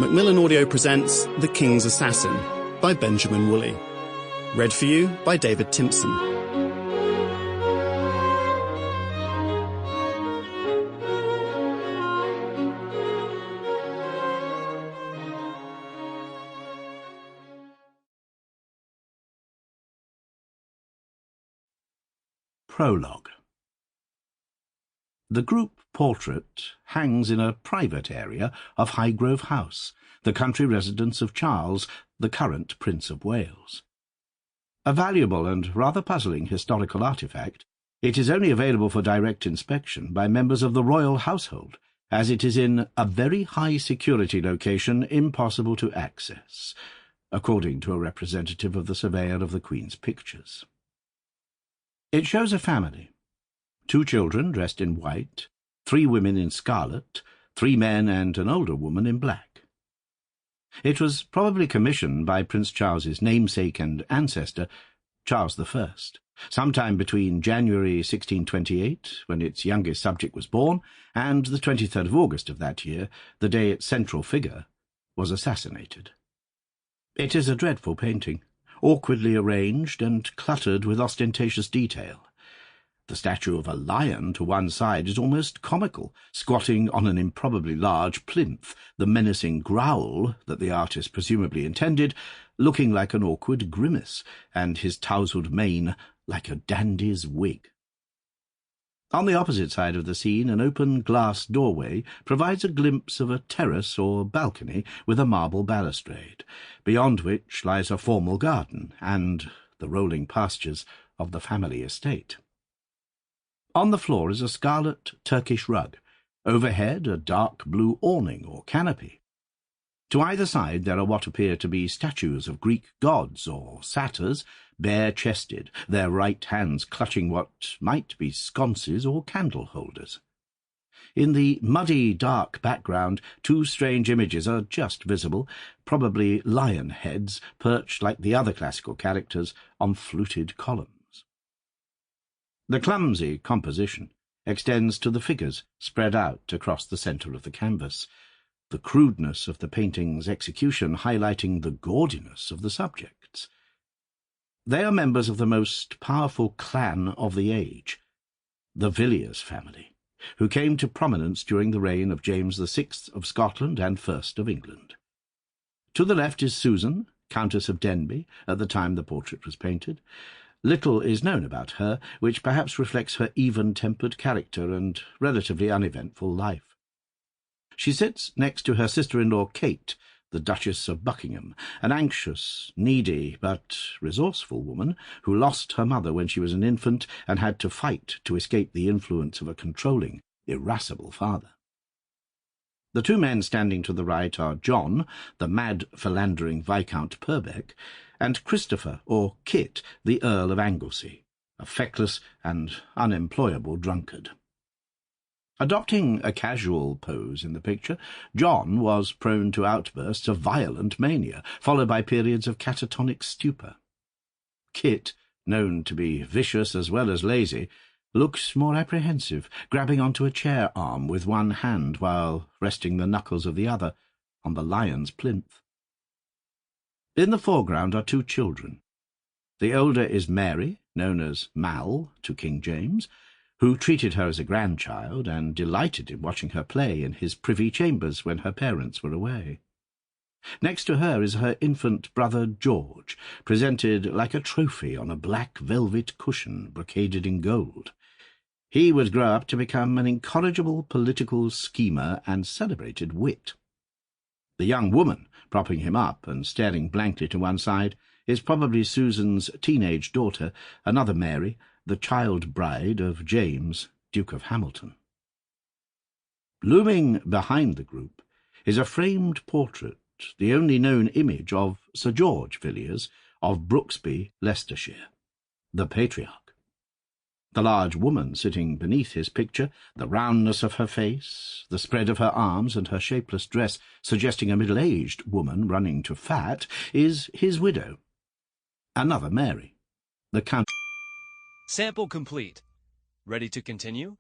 Macmillan Audio presents The King's Assassin by Benjamin Woolley. Read for you by David Timson. Prologue. The group portrait hangs in a private area of Highgrove House, the country residence of Charles, the current Prince of Wales. A valuable and rather puzzling historical artifact, it is only available for direct inspection by members of the royal household, as it is in a very high-security location impossible to access, according to a representative of the surveyor of the Queen's pictures. It shows a family. 2 children dressed in white, 3 women in scarlet, 3 men and an older woman in black. It was probably commissioned by Prince Charles's namesake and ancestor, Charles I, sometime between January 1628, when its youngest subject was born, and the 23rd of August of that year, the day its central figure was assassinated. It is a dreadful painting, awkwardly arranged and cluttered with ostentatious detail. The statue of a lion to one side is almost comical, squatting on an improbably large plinth, the menacing growl that the artist presumably intended, looking like an awkward grimace, and his tousled mane like a dandy's wig. On the opposite side of the scene, an open glass doorway provides a glimpse of a terrace or balcony with a marble balustrade, beyond which lies a formal garden and the rolling pastures of the family estate. On the floor is a scarlet Turkish rug, overhead a dark blue awning or canopy. To either side there are what appear to be statues of Greek gods or satyrs, bare-chested, their right hands clutching what might be sconces or candle-holders. In the muddy, dark background 2 strange images are just visible, probably lion heads perched like the other classical characters on fluted columns. The clumsy composition extends to the figures spread out across the centre of the canvas, the crudeness of the painting's execution highlighting the gaudiness of the subjects. They are members of the most powerful clan of the age, the Villiers family, who came to prominence during the reign of James VI of Scotland and I of England. To the left is Susan, Countess of Denbigh, at the time the portrait was painted. Little is known about her, which perhaps reflects her even-tempered character and relatively uneventful life. She sits next to her sister-in-law Kate, the Duchess of Buckingham, an anxious, needy, but resourceful woman who lost her mother when she was an infant and had to fight to escape the influence of a controlling, irascible father. The 2 men standing to the right are John, the mad, philandering Viscount Purbeck, and Christopher, or Kit, the Earl of Anglesey, a feckless and unemployable drunkard. Adopting a casual pose in the picture, John was prone to outbursts of violent mania, followed by periods of catatonic stupor. Kit, known to be vicious as well as lazy, looks more apprehensive, grabbing onto a chair arm with one hand while resting the knuckles of the other on the lion's plinth. In the foreground are 2 children. The older is Mary, known as Mal to King James, who treated her as a grandchild and delighted in watching her play in his privy chambers when her parents were away. Next to her is her infant brother George, presented like a trophy on a black velvet cushion brocaded in gold. He would grow up to become an incorrigible political schemer and celebrated wit. The young woman, propping him up and staring blankly to one side, is probably Susan's teenage daughter, another Mary, the child bride of James, Duke of Hamilton. Looming behind the group is a framed portrait, the only known image of Sir George Villiers of Brooksby, Leicestershire, the patriarch. The large woman sitting beneath his picture, the roundness of her face, the spread of her arms, and her shapeless dress suggesting a middle-aged woman running to fat, is his widow. Another Mary, the Count. Sample complete. Ready to continue?